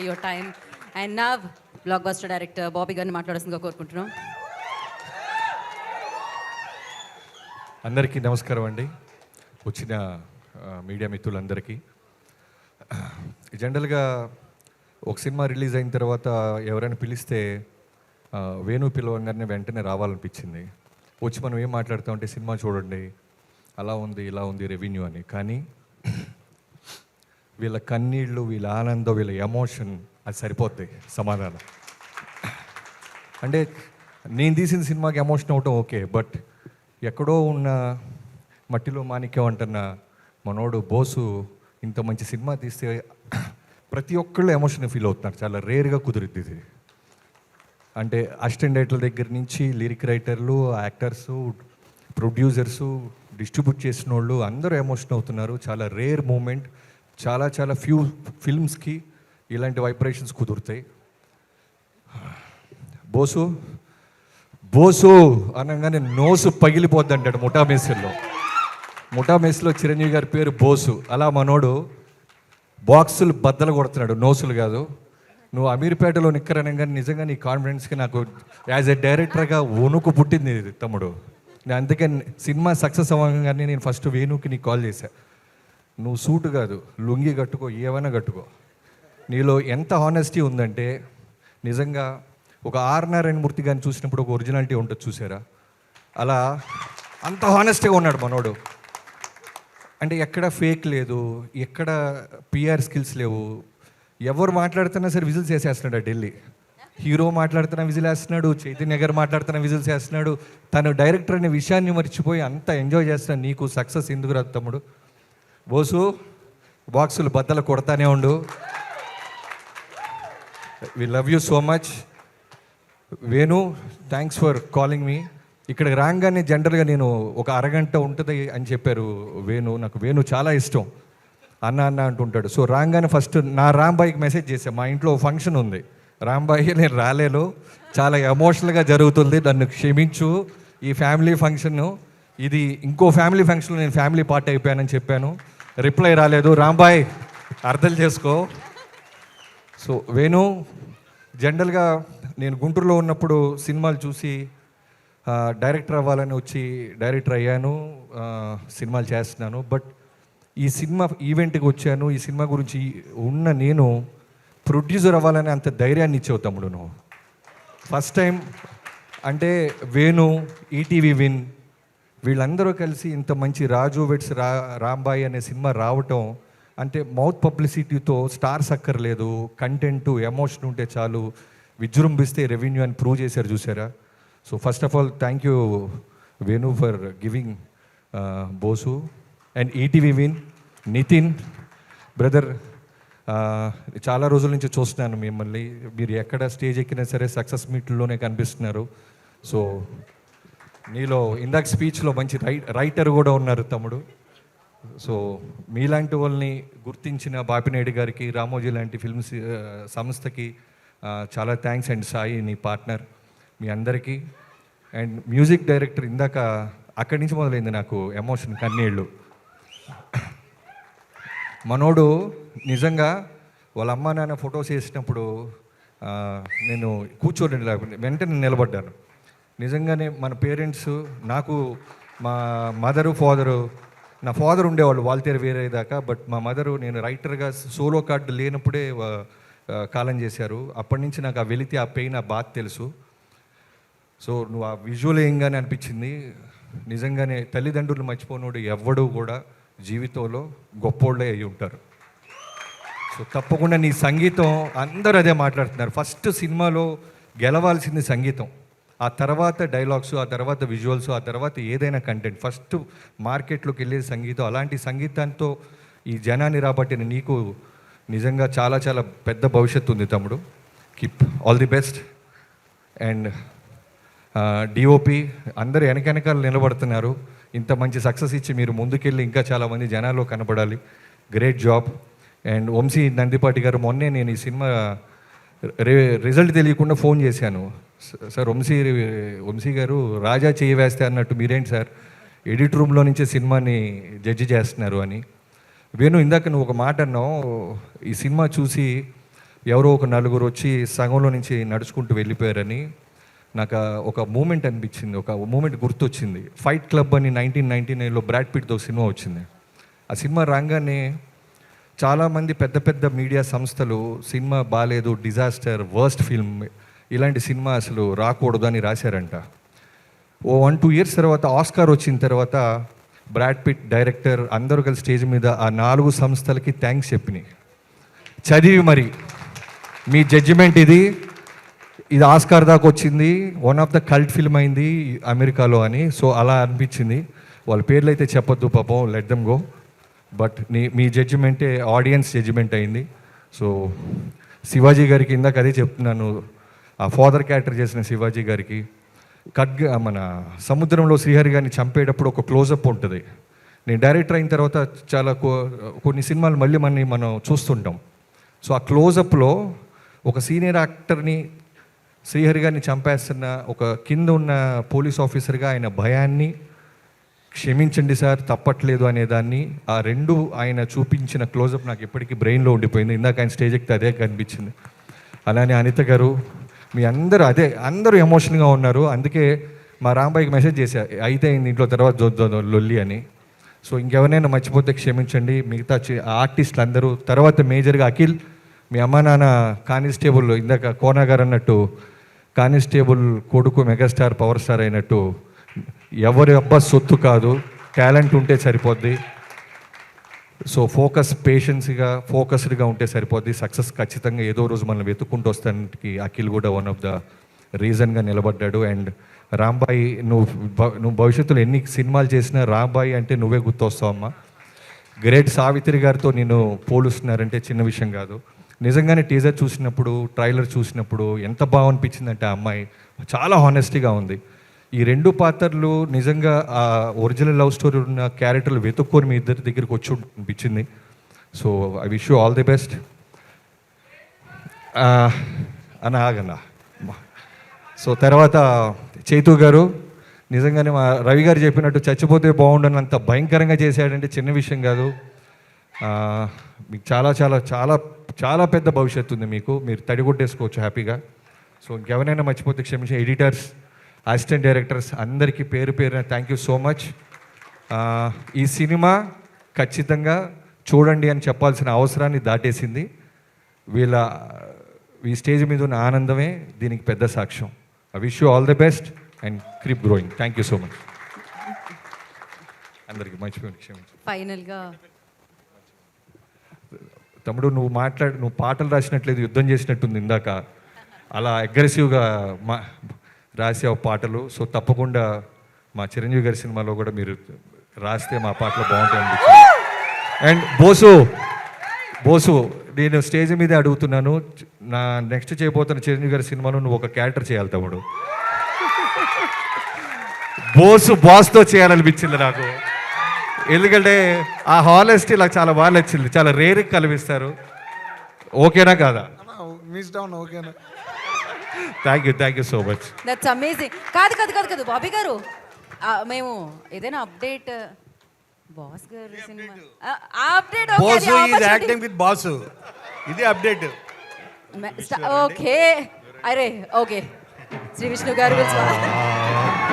your time. And now, blockbuster director Bobby గారిని మాట్లాడాల్సిందిగా కోరుకుంటున్నాం. అందరికీ నమస్కారం అండి. వచ్చిన మీడియా మిత్రులందరికీ. జనరల్గా ఒక సినిమా రిలీజ్ అయిన తర్వాత ఎవరైనా పిలిస్తే వేణు పిలవంగానే వెంటనే రావాలనిపించింది. వచ్చి మనం ఏం మాట్లాడతామంటే సినిమా చూడండి, అలా ఉంది ఇలా ఉంది రెవెన్యూ అని. కానీ వీళ్ళ కన్నీళ్ళు, వీళ్ళ ఆనందం, వీళ్ళ ఎమోషన్ అది సరిపోద్ది సమాధానం. అంటే నేను తీసిన సినిమాకి ఎమోషన్ అవటం ఓకే, బట్ ఎక్కడో ఉన్న మట్టిలో మాణిక్యం అంటున్న మనోడు బోసు ఇంత మంచి సినిమా తీస్తే ప్రతి ఒక్కళ్ళు ఎమోషన్ ఫీల్ అవుతున్నారు. చాలా రేర్గా కుదిరిద్ది ఇది. అంటే అసిస్టెంట్ డైరెక్టర్ల దగ్గర నుంచి లిరిక్ రైటర్లు, యాక్టర్సు, ప్రొడ్యూసర్సు, డిస్ట్రిబ్యూట్ చేసిన వాళ్ళు అందరూ ఎమోషన్ అవుతున్నారు. చాలా రేర్ మూమెంట్. చాలా చాలా ఫ్యూ ఫిల్మ్స్కి ఇలాంటి వైబ్రేషన్స్ కుదురుతాయి. బోసు బోసు అనగానే నోసు పగిలిపోద్ది అంటాడు ముఠా మేస్లో చిరంజీవి గారి పేరు బోసు. అలా మనోడు బాక్సులు బద్దలు కొడుతున్నాడు, నోసులు కాదు. నువ్వు అమీర్పేటలో నిక్కరనగానే నిజంగా నీ కాన్ఫిడెన్స్కి నాకు యాజ్ ఎ డైరెక్టర్గా వణుకు పుట్టింది తమ్ముడు. నేను అందుకే సినిమా సక్సెస్ అవ్వగానే నేను ఫస్ట్ వేణుకి నీకు కాల్ చేశాను. నువ్వు సూటు కాదు, లుంగి కట్టుకో, ఏమైనా కట్టుకో. నీలో ఎంత హానెస్టీ ఉందంటే నిజంగా ఒక ఆర్ నారాయణ మూర్తి గారిని చూసినప్పుడు ఒక ఒరిజినాలిటీ ఉంటుంది చూసారా, అలా అంత హానెస్టీగా ఉన్నాడు మనోడు. అంటే ఎక్కడ ఫేక్ లేదు, ఎక్కడ పిఆర్ స్కిల్స్ లేవు. ఎవరు మాట్లాడుతున్నా సరే విజిల్స్ వేసేస్తున్నాడు. ఢిల్లీ హీరో మాట్లాడుతున్నా విజిల్ వేస్తున్నాడు, చైతన్య గారు మాట్లాడుతున్నా విజిల్స్ వేస్తున్నాడు. తను డైరెక్టర్ అనే విషయాన్ని మర్చిపోయి అంత ఎంజాయ్ చేస్తున్నాడు. నీకు సక్సెస్ ఎందుకు రాదు తమ్ముడు? బోసు బాక్సులు బద్దలు కొడతానే ఉండు. We love you so much. Venu, thanks for calling మీ. ఇక్కడికి రాగానే జనరల్గా నేను ఒక అరగంట ఉంటుంది అని చెప్పారు వేణు. నాకు వేణు చాలా ఇష్టం, అన్న అన్న అంటుంటాడు. సో రాగానే ఫస్ట్ నా రాంబాయికి మెసేజ్ చేశాను. మా ఇంట్లో ఫంక్షన్ ఉంది, రాంబాయి నేను రాలేను, చాలా ఎమోషనల్గా జరుగుతుంది, నన్ను క్షమించు. ఈ ఫ్యామిలీ ఫంక్షన్ ఇది ఇంకో ఫ్యామిలీ ఫంక్షన్లో నేను ఫ్యామిలీ పార్ట్ అయిపోయానని చెప్పాను. రిప్లై రాలేదు. రాంబాయ్ అర్థం చేసుకో. సో వేణు, జనరల్గా నేను గుంటూరులో ఉన్నప్పుడు సినిమాలు చూసి డైరెక్టర్ అవ్వాలని వచ్చి డైరెక్టర్ అయ్యాను, సినిమాలు చేస్తున్నాను. బట్ ఈ సినిమా ఈవెంట్కి వచ్చాను. ఈ సినిమా గురించి ఉన్న నేను ప్రొడ్యూసర్ అవ్వాలని అంత ధైర్యాన్ని ఇచ్చావు తమ్ముడు నువ్వు. ఫస్ట్ టైం అంటే వేణు, ఈటీవీ విన్ వీళ్ళందరూ కలిసి ఇంత మంచి రాజు వెట్స్ రాంబాయి అనే సినిమా రావటం అంటే మౌత్ పబ్లిసిటీతో స్టార్స్ అక్కర్లేదు, కంటెంట్ ఎమోషన్ ఉంటే చాలు, విజృంభిస్తే రెవెన్యూ అని ప్రూవ్ చేశారు చూసారా. So first of all thank you Venu for giving బోసు and ETV win. Nithin brother, చాలా రోజుల నుంచి చూస్తున్నాను మిమ్మల్ని. మీరు ఎక్కడ స్టేజ్ ఎక్కినా సరే సక్సెస్ మీట్లోనే కనిపిస్తున్నారు. సో నీలో ఇందాక స్పీచ్లో మంచి రైటర్ కూడా ఉన్నారు తమ్ముడు. సో మీలాంటి వాళ్ళని గుర్తించిన బాపినాయుడు గారికి, రామోజీ లాంటి ఫిల్మ్స్ సంస్థకి చాలా థ్యాంక్స్. అండ్ సాయి నీ పార్ట్నర్, మీ అందరికీ. అండ్ మ్యూజిక్ డైరెక్టర్, ఇందాక అక్కడి నుంచి మొదలైంది నాకు ఎమోషన్, కన్నీళ్ళు. మనోడు నిజంగా వాళ్ళ అమ్మ నాన్న ఫొటోస్ వేసినప్పుడు నేను కూర్చోండి వెంటనే నిలబడ్డాను. నిజంగానే మన పేరెంట్స్, నాకు మా మదరు, ఫాదరు, నా ఫాదర్ ఉండేవాళ్ళు వాల్తేరు వేరే దాకా, బట్ మా మదరు నేను రైటర్గా సోలో కార్డు లేనప్పుడే కాలం చేశారు. అప్పటి నుంచి నాకు ఆ వెలితి, ఆ పెయిన్, ఆ బాధ తెలుసు. సో నువ్వు ఆ విజువల్ ఏంగానే అనిపించింది. నిజంగానే తల్లిదండ్రులు మర్చిపోనోడు ఎవ్వడూ కూడా జీవితంలో గొప్పోళ్ళే అయి ఉంటారు. సో తప్పకుండా నీ సంగీతం, అందరూ అదే మాట్లాడుతున్నారు. ఫస్ట్ సినిమాలో గెలవాల్సింది సంగీతం, ఆ తర్వాత డైలాగ్స్, ఆ తర్వాత విజువల్స్, ఆ తర్వాత ఏదైనా కంటెంట్. ఫస్ట్ మార్కెట్లోకి వెళ్ళేది సంగీతం. అలాంటి సంగీతంతో ఈ జనాన్ని రాబట్టిన నీకు నిజంగా చాలా చాలా పెద్ద భవిష్యత్తు ఉంది తమ్ముడు. Keep all the best. And DOP అందరూ వెనకాల నిలబడుతున్నారు. ఇంత మంచి సక్సెస్ ఇచ్చి మీరు ముందుకెళ్ళి ఇంకా చాలామంది జనాల్లో కనపడాలి. Great job. And Vamshi Nandipati garu, మొన్నే నేను ఈ సినిమా రిజల్ట్ తెలియకుండా ఫోన్ చేశాను. సార్ వంశీ గారు రాజా చేయి వేస్తే అన్నట్టు మీరేంటి సార్ ఎడిట్ రూమ్లో నుంచే సినిమాని జడ్జి చేస్తున్నారు అని. వేణు, ఇందాక నువ్వు ఒక మాట అన్నావు, ఈ సినిమా చూసి ఎవరో ఒక నలుగురు వచ్చి సగంలో నుంచి నడుచుకుంటూ వెళ్ళిపోయారని నాకు ఒక మూమెంట్ అనిపించింది, ఒక మూమెంట్ గుర్తొచ్చింది. ఫైట్ క్లబ్ అని 1999లో బ్రాడ్ పిట్తో సినిమా వచ్చింది. ఆ సినిమా రాగానే చాలామంది పెద్ద పెద్ద మీడియా సంస్థలు సినిమా బాగాలేదు, డిజాస్టర్, వర్స్ట్ ఫిల్మ్, ఇలాంటి సినిమా అసలు రాకూడదు అని రాశారంట. ఓ 1-2 ఇయర్స్ తర్వాత ఆస్కార్ వచ్చిన తర్వాత బ్రాడ్ పిట్ డైరెక్టర్ అందరూ కలిసి స్టేజ్ మీద ఆ 4 సంస్థలకి థ్యాంక్స్ చెప్పినాయి. చదివి మరి మీ జడ్జిమెంట్ ఇది ఆస్కార్ దాకా వచ్చింది, one of the cult film అయింది అమెరికాలో అని. సో అలా అనిపించింది. వాళ్ళ పేర్లు అయితే చెప్పొద్దు పాపం, లెట్ దెమ్ గో. బట్ మీ జడ్జిమెంటే ఆడియన్స్ జడ్జిమెంట్ అయింది. సో శివాజీ గారికి ఇందాక అదే చెప్తున్నాను, ఆ ఫాదర్ క్యారెక్టర్ చేసిన శివాజీ గారికి మన సముద్రంలో శ్రీహరి గారిని చంపేటప్పుడు ఒక క్లోజప్ ఉంటుంది. నేను డైరెక్టర్ అయిన తర్వాత చాలా కొన్ని సినిమాలు మళ్ళీ మనం చూస్తుంటాం. సో ఆ క్లోజప్లో ఒక సీనియర్ యాక్టర్ని శ్రీహరి గారిని చంపేస్తున్న ఒక కింద ఉన్న పోలీస్ ఆఫీసర్గా ఆయన భయాన్ని, క్షమించండి సార్ తప్పట్లేదు అనేదాన్ని, ఆ రెండు ఆయన చూపించిన క్లోజప్ నాకు ఎప్పటికీ బ్రెయిన్లో ఉండిపోయింది. ఇందాక ఆయన స్టేజ్ ఎక్కితే అదే కనిపించింది. అలానే అనిత గారు, మీ అందరూ ఎమోషనల్గా ఉన్నారు. అందుకే మా రాంబాయికి మెసేజ్ చేశా, అయితే ఇంట్లో తర్వాత లొల్లి అని. సో ఇంకెవరైనా మర్చిపోతే క్షమించండి. మిగతా ఆర్టిస్టులు అందరూ, తర్వాత మేజర్గా అఖిల్, మీ అమ్మ నాన్న కానిస్టేబుల్, ఇందాక కోనా గారు అన్నట్టు కానిస్టేబుల్ కొడుకు మెగాస్టార్ పవర్ స్టార్ అయినట్టు ఎవరి అబ్బా సొత్తు కాదు, టాలెంట్ ఉంటే సరిపోద్ది. సో ఫోకస్డ్గా ఉంటే సరిపోద్ది. సక్సెస్ ఖచ్చితంగా ఏదో రోజు మనం వెతుక్కుంటూ వస్తానికి అఖిల్ కూడా వన్ ఆఫ్ ద రీజన్గా నిలబడ్డాడు. అండ్ రాంబాయి, నువ్వు భవిష్యత్తులో ఎన్ని సినిమాలు చేసినా రాంబాయి అంటే నువ్వే గుర్తొస్తావమ్మా. గ్రేట్ సావిత్రి గారితో నేను పోలుస్తున్నారంటే చిన్న విషయం కాదు. నిజంగానే టీజర్ చూసినప్పుడు, ట్రైలర్ చూసినప్పుడు ఎంత బాగా అనిపించిందంటే ఆ అమ్మాయి చాలా హానెస్టీగా ఉంది. ఈ 2 పాత్రలు నిజంగా ఆ ఒరిజినల్ లవ్ స్టోరీ ఉన్న క్యారెక్టర్లు వెతుక్కొని మీ ఇద్దరి దగ్గరికి వచ్చి అనిపించింది. So I wish you all the best. ఆగన్నా. సో తర్వాత చైతు గారు, నిజంగానే మా రవి గారు చెప్పినట్టు చచ్చిపోతే బాగుండని అంత భయంకరంగా చేశాడంటే చిన్న విషయం కాదు. మీకు చాలా చాలా చాలా చాలా పెద్ద భవిష్యత్తు ఉంది మీకు, మీరు తడిగొట్టేసుకోవచ్చు హ్యాపీగా. సో ఇంకెవరైనా మర్చిపోతే క్షమించే. ఎడిటర్స్, అసిస్టెంట్ డైరెక్టర్స్ అందరికీ పేరు పేరున థ్యాంక్ యూ సో మచ్. ఈ సినిమా ఖచ్చితంగా చూడండి అని చెప్పాల్సిన అవసరాన్ని దాటేసింది. ఈ స్టేజ్ మీద ఉన్న ఆనందమే దీనికి పెద్ద సాక్ష్యం. I wish you all the best and keep growing. Thank you so much. అందరికీ మర్చిపోయింది, క్షమించు. ఫైనల్గా తమ్ముడు, నువ్వు పాటలు రాసినట్లేదు, యుద్ధం చేసినట్టుంది ఇందాక. అలా అగ్రెసివ్గా రాసావు పాటలు. సో తప్పకుండా మా చిరంజీవి గారి సినిమాలో కూడా మీరు రాస్తే మా పాటలు బాగుంటాయి. అండ్ బోసు, నేను స్టేజ్ మీదే అడుగుతున్నాను, నా నెక్స్ట్ చేయబోతున్న చిరంజీవి గారి సినిమాలో నువ్వు ఒక క్యారెక్టర్ చేయాలి తమ్ముడు. బాస్తో చేయాలనిపించింది నాకు. ఎందుకంటే ఆ హానెస్టీ నాకు చాలా బాగా నచ్చింది. చాలా రేర్గా కనిపిస్తారు. ఓకేనా కాదా? Thank you so much. That's amazing. కాదు బాబీ గారు, మేము ఏదైనా అప్డేట్ బాస్ గారు cinema update acting with boss, ఇది అప్డేట్. ఓకే, అరే ఓకే. శ్రీ విష్ణు గారు